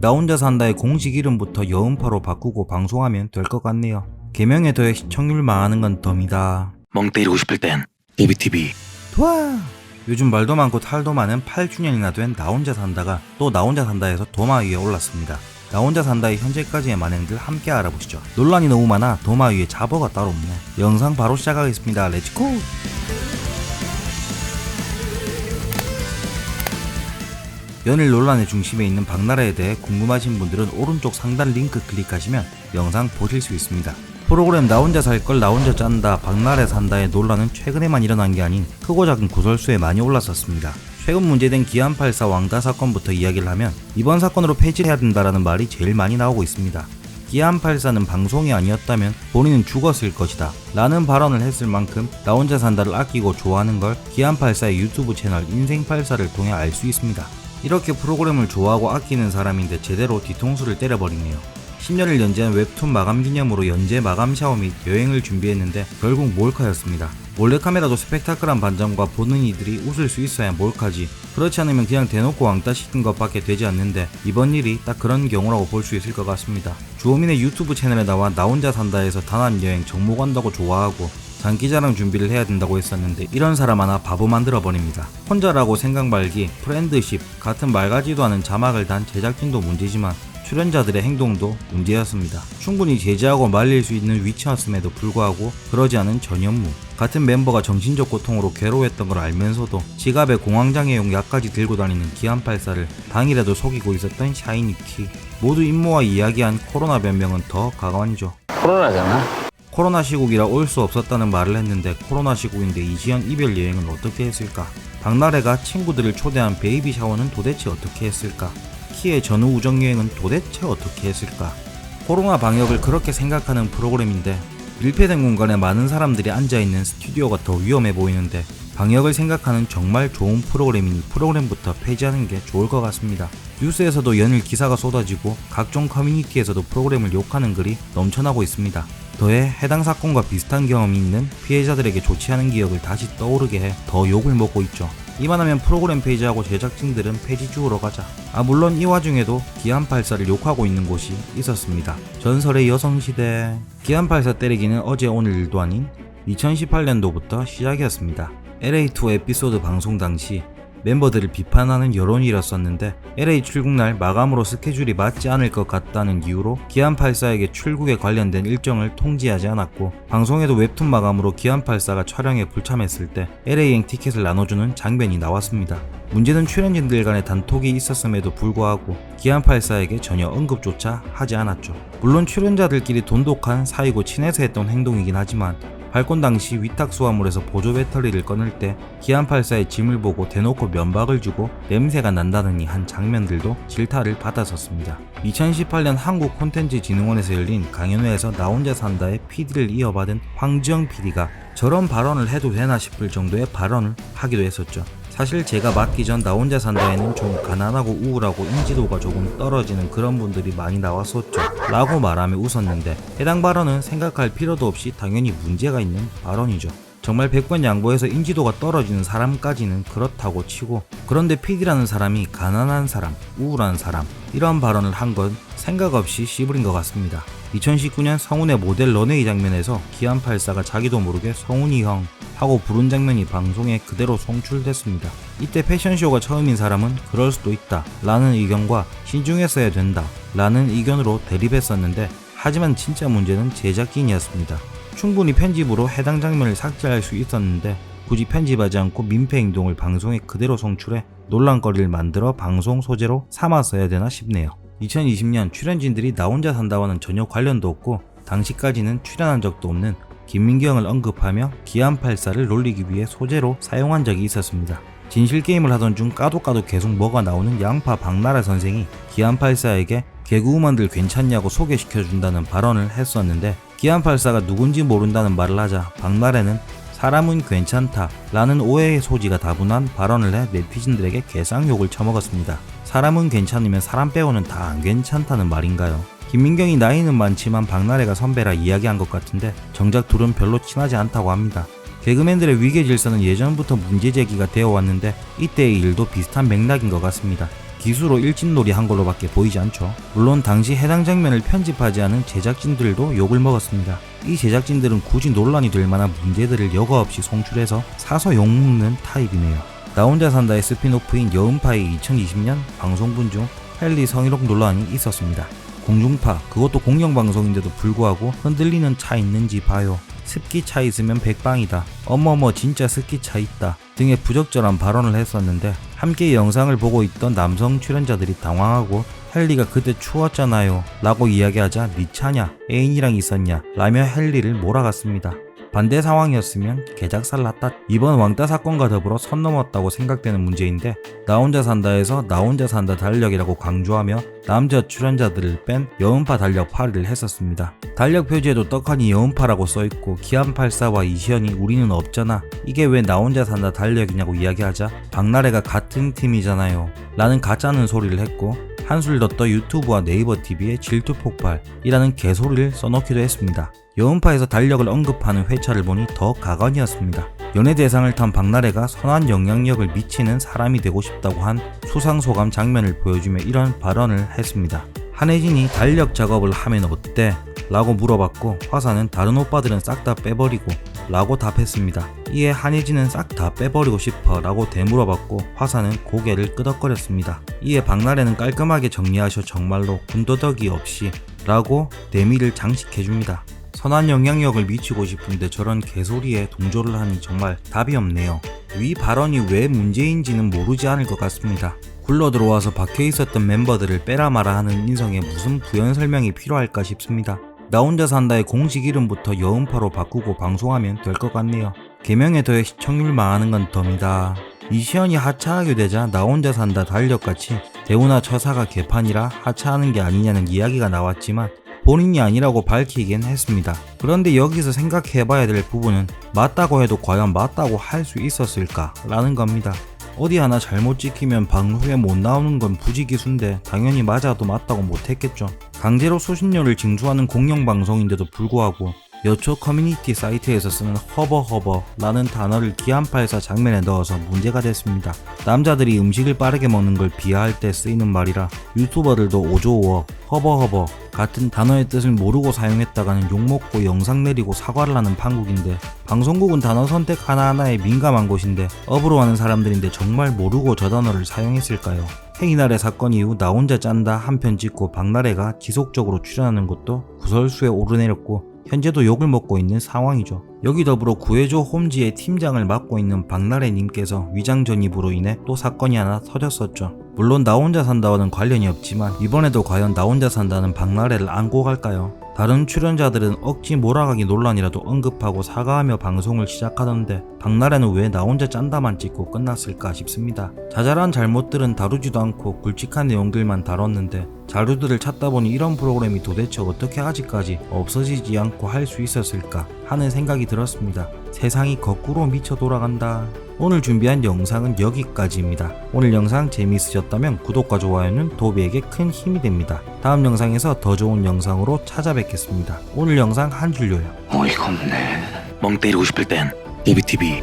나 혼자 산다의 공식 이름부터 여음파로 바꾸고 방송하면 될 것 같네요. 개명에 더해 시청률 망하는 건 덤이다. 멍 때리고 싶을 땐 도비TV. 좋아. 요즘 말도 많고 탈도 많은 8주년이나 된 나 혼자 산다가 또 나 혼자 산다에서 도마 위에 올랐습니다. 나 혼자 산다의 현재까지의 만행들 함께 알아보시죠. 논란이 너무 많아 도마 위에 잡어가 따로 없네. 영상 바로 시작하겠습니다. 렛츠고! 연일 논란의 중심에 있는 박나라에 대해 궁금하신 분들은 오른쪽 상단 링크 클릭하시면 영상 보실 수 있습니다. 프로그램 나 혼자 살 걸 나 혼자 짠다 박나라에 산다의 논란은 최근에만 일어난 게 아닌 크고 작은 구설수에 많이 올랐었습니다. 최근 문제된 기안84 왕따 사건부터 이야기를 하면 이번 사건으로 폐지해야 된다라는 말이 제일 많이 나오고 있습니다. 기안84는 방송이 아니었다면 본인은 죽었을 것이다 라는 발언을 했을 만큼 나 혼자 산다를 아끼고 좋아하는 걸 기안84의 유튜브 채널 인생84를 통해 알 수 있습니다. 이렇게 프로그램을 좋아하고 아끼는 사람인데 제대로 뒤통수를 때려버리네요. 10년을 연재한 웹툰 마감 기념으로 연재 마감 샤워 및 여행을 준비했는데 결국 몰카였습니다. 몰래카메라도 스펙타클한 반전과 보는 이들이 웃을 수 있어야 몰카지, 그렇지 않으면 그냥 대놓고 왕따 시킨 것밖에 되지 않는데 이번 일이 딱 그런 경우라고 볼 수 있을 것 같습니다. 주호민의 유튜브 채널에 나와 나 혼자 산다에서 단안여행 정모 간다고 좋아하고 장기자랑 준비를 해야 된다고 했었는데 이런 사람 하나 바보 만들어버립니다. 혼자라고 생각 말기, 프렌드십 같은 말 같지도 않은 자막을 단 제작진도 문제지만 출연자들의 행동도 문제였습니다. 충분히 제재하고 말릴 수 있는 위치였음에도 불구하고 그러지 않은 전현무 같은 멤버가 정신적 고통으로 괴로워했던 걸 알면서도 지갑에 공황장애용 약까지 들고 다니는 기안84를 당일에도 속이고 있었던 샤이니키, 모두 임모와 이야기한 코로나 변명은 더 가관이죠. 코로나잖아. 코로나 시국이라 올 수 없었다는 말을 했는데 코로나 시국인데 이지연 이별 여행은 어떻게 했을까? 박나래가 친구들을 초대한 베이비 샤워는 도대체 어떻게 했을까? 키의 전후 우정 여행은 도대체 어떻게 했을까? 코로나 방역을 그렇게 생각하는 프로그램인데 밀폐된 공간에 많은 사람들이 앉아있는 스튜디오가 더 위험해 보이는데 방역을 생각하는 정말 좋은 프로그램이니 프로그램부터 폐지하는 게 좋을 것 같습니다. 뉴스에서도 연일 기사가 쏟아지고 각종 커뮤니티에서도 프로그램을 욕하는 글이 넘쳐나고 있습니다. 더해 해당 사건과 비슷한 경험이 있는 피해자들에게 좋지 않은 기억을 다시 떠오르게 해 더 욕을 먹고 있죠. 이만하면 프로그램 폐지하고 제작진들은 폐지 주우러 가자. 물론 이 와중에도 기안84를 욕하고 있는 곳이 있었습니다. 전설의 여성시대. 기안84 때리기는 어제 오늘 일도 아닌 2018년도부터 시작이었습니다. LA2 에피소드 방송 당시 멤버들을 비판하는 여론이 일었었는데 LA 출국날 마감으로 스케줄이 맞지 않을 것 같다는 이유로 기안84에게 출국에 관련된 일정을 통지하지 않았고, 방송에도 웹툰 마감으로 기안84가 촬영에 불참했을 때 LA행 티켓을 나눠주는 장면이 나왔습니다. 문제는 출연진들 간의 단톡이 있었음에도 불구하고 기안84에게 전혀 언급조차 하지 않았죠. 물론 출연자들끼리 돈독한 사이고 친해서 했던 행동이긴 하지만 발권 당시 위탁 수화물에서 보조 배터리를 꺼낼 때 기안84의 짐을 보고 대놓고 면박을 주고 냄새가 난다느니 한 장면들도 질타를 받았었습니다. 2018년 한국콘텐츠진흥원에서 열린 강연회에서 나 혼자 산다의 PD를 이어받은 황지영 PD가 저런 발언을 해도 되나 싶을 정도의 발언을 하기도 했었죠. 사실 제가 맡기 전 나 혼자 산다에는 좀 가난하고 우울하고 인지도가 조금 떨어지는 그런 분들이 많이 나왔었죠 라고 말하며 웃었는데, 해당 발언은 생각할 필요도 없이 당연히 문제가 있는 발언이죠. 정말 100번 양보해서 인지도가 떨어지는 사람까지는 그렇다고 치고, 그런데 PD라는 사람이 가난한 사람, 우울한 사람 이런 발언을 한 건 생각 없이 씨부린 것 같습니다. 2019년 성훈의 모델 런웨이 장면에서 기안84가 자기도 모르게 성훈이 형 하고 부른 장면이 방송에 그대로 송출됐습니다. 이때 패션쇼가 처음인 사람은 그럴 수도 있다 라는 의견과 신중했어야 된다 라는 의견으로 대립했었는데, 하지만 진짜 문제는 제작진이었습니다. 충분히 편집으로 해당 장면을 삭제할 수 있었는데 굳이 편집하지 않고 민폐 행동을 방송에 그대로 송출해 논란거리를 만들어 방송 소재로 삼았어야 되나 싶네요. 2020년 출연진들이 나 혼자 산다와는 전혀 관련도 없고 당시까지는 출연한 적도 없는 김민경을 언급하며 기안84를 놀리기 위해 소재로 사용한 적이 있었습니다. 진실게임을 하던 중 까도 계속 뭐가 나오는 양파 박나라 선생이 기안84에게 개그우먼들 괜찮냐고 소개시켜준다는 발언을 했었는데, 기안84가 누군지 모른다는 말을 하자 박나래는 사람은 괜찮다 라는 오해의 소지가 다분한 발언을 해 네티즌들에게 개쌍욕을 처먹었습니다. 사람은 괜찮으면 사람 빼고는 다 안 괜찮다는 말인가요? 김민경이 나이는 많지만 박나래가 선배라 이야기한 것 같은데 정작 둘은 별로 친하지 않다고 합니다. 개그맨들의 위계 질서는 예전부터 문제 제기가 되어 왔는데 이때의 일도 비슷한 맥락인 것 같습니다. 기수로 일진놀이 한 걸로밖에 보이지 않죠. 물론 당시 해당 장면을 편집하지 않은 제작진들도 욕을 먹었습니다. 이 제작진들은 굳이 논란이 될 만한 문제들을 여과 없이 송출해서 사서 욕먹는 타입이네요. 나 혼자 산다의 스피노프인 여음파의 2020년 방송분 중 헨리 성희롱 논란이 있었습니다. 공중파, 그것도 공영방송인데도 불구하고 흔들리는 차 있는지 봐요. 습기 차 있으면 백방이다. 어머머 진짜 습기 차 있다. 등의 부적절한 발언을 했었는데 함께 영상을 보고 있던 남성 출연자들이 당황하고 헨리가 그때 추웠잖아요 라고 이야기하자 니 차냐? 애인이랑 있었냐? 라며 헨리를 몰아갔습니다. 반대 상황이었으면 개작살 났다. 이번 왕따 사건과 더불어 선 넘었다고 생각되는 문제인데 나 혼자 산다에서 나 혼자 산다 달력이라고 강조하며 남자 출연자들을 뺀 여음파 달력 8위를 했었습니다. 달력 표지에도 떡하니 여음파라고 써있고 기안84와 이시연이 우리는 없잖아. 이게 왜 나 혼자 산다 달력이냐고 이야기하자 박나래가 같은 팀이잖아요 라는 가짜는 소리를 했고 한술 더 떠 유튜브와 네이버 TV에 질투 폭발이라는 개소리를 써놓기도 했습니다. 여음파에서 달력을 언급하는 회차를 보니 더 가관이었습니다. 연예 대상을 탄 박나래가 선한 영향력을 미치는 사람이 되고 싶다고 한 수상소감 장면을 보여주며 이런 발언을 했습니다. 한혜진이 달력 작업을 하면 어때? 라고 물어봤고 화사는 다른 오빠들은 싹 다 빼버리고 라고 답했습니다. 이에 한혜진은 싹 다 빼버리고 싶어 라고 되물어봤고 화사는 고개를 끄덕거렸습니다. 이에 박나래는 깔끔하게 정리하셔 정말로 군더더기 없이 라고 내미를 장식해줍니다. 선한 영향력을 미치고 싶은데 저런 개소리에 동조를 하니 정말 답이 없네요. 위 발언이 왜 문제인지는 모르지 않을 것 같습니다. 굴러 들어와서 박혀있었던 멤버들을 빼라 마라 하는 인성에 무슨 부연 설명이 필요할까 싶습니다. 나 혼자 산다의 공식 이름부터 여음파로 바꾸고 방송하면 될 것 같네요. 개명에 더해 시청률 망하는 건 덤이다. 이시연이 하차하게 되자 나 혼자 산다 달력같이 대우나 처사가 개판이라 하차하는 게 아니냐는 이야기가 나왔지만 본인이 아니라고 밝히긴 했습니다. 그런데 여기서 생각해봐야 될 부분은 맞다고 해도 과연 맞다고 할 수 있었을까? 라는 겁니다. 어디 하나 잘못 찍히면 방송에 못 나오는 건 부지기수인데 당연히 맞아도 맞다고 못했겠죠. 강제로 수신료를 징수하는 공영방송인데도 불구하고 여초 커뮤니티 사이트에서 쓰는 허버허버라는 단어를 기안84 장면에 넣어서 문제가 됐습니다. 남자들이 음식을 빠르게 먹는 걸 비하할 때 쓰이는 말이라 유튜버들도 오조워, 허버허버 같은 단어의 뜻을 모르고 사용했다가는 욕먹고 영상 내리고 사과를 하는 판국인데 방송국은 단어 선택 하나하나에 민감한 곳인데 업으로 하는 사람들인데 정말 모르고 저 단어를 사용했을까요? 행이날의 사건 이후 나 혼자 짠다 한 편 찍고 박나래가 지속적으로 출연하는 것도 구설수에 오르내렸고 현재도 욕을 먹고 있는 상황이죠. 여기 더불어 구해줘 홈즈의 팀장을 맡고 있는 박나래님께서 위장 전입으로 인해 또 사건이 하나 터졌었죠. 물론 나 혼자 산다와는 관련이 없지만 이번에도 과연 나 혼자 산다는 박나래를 안고 갈까요? 다른 출연자들은 억지 몰아가기 논란이라도 언급하고 사과하며 방송을 시작하던데 박나래는 왜 나 혼자 짠다만 찍고 끝났을까 싶습니다. 자잘한 잘못들은 다루지도 않고 굵직한 내용들만 다뤘는데 자료들을 찾다 보니 이런 프로그램이 도대체 어떻게 아직까지 없어지지 않고 할 수 있었을까 하는 생각이 들었습니다. 세상이 거꾸로 미쳐 돌아간다. 오늘 준비한 영상은 여기까지입니다. 오늘 영상 재미있으셨다면 구독과 좋아요는 도비에게 큰 힘이 됩니다. 다음 영상에서 더 좋은 영상으로 찾아뵙겠습니다. 오늘 영상 한 줄로요. 어이가 없네. 멍 때리고 싶을 땐 도비TV.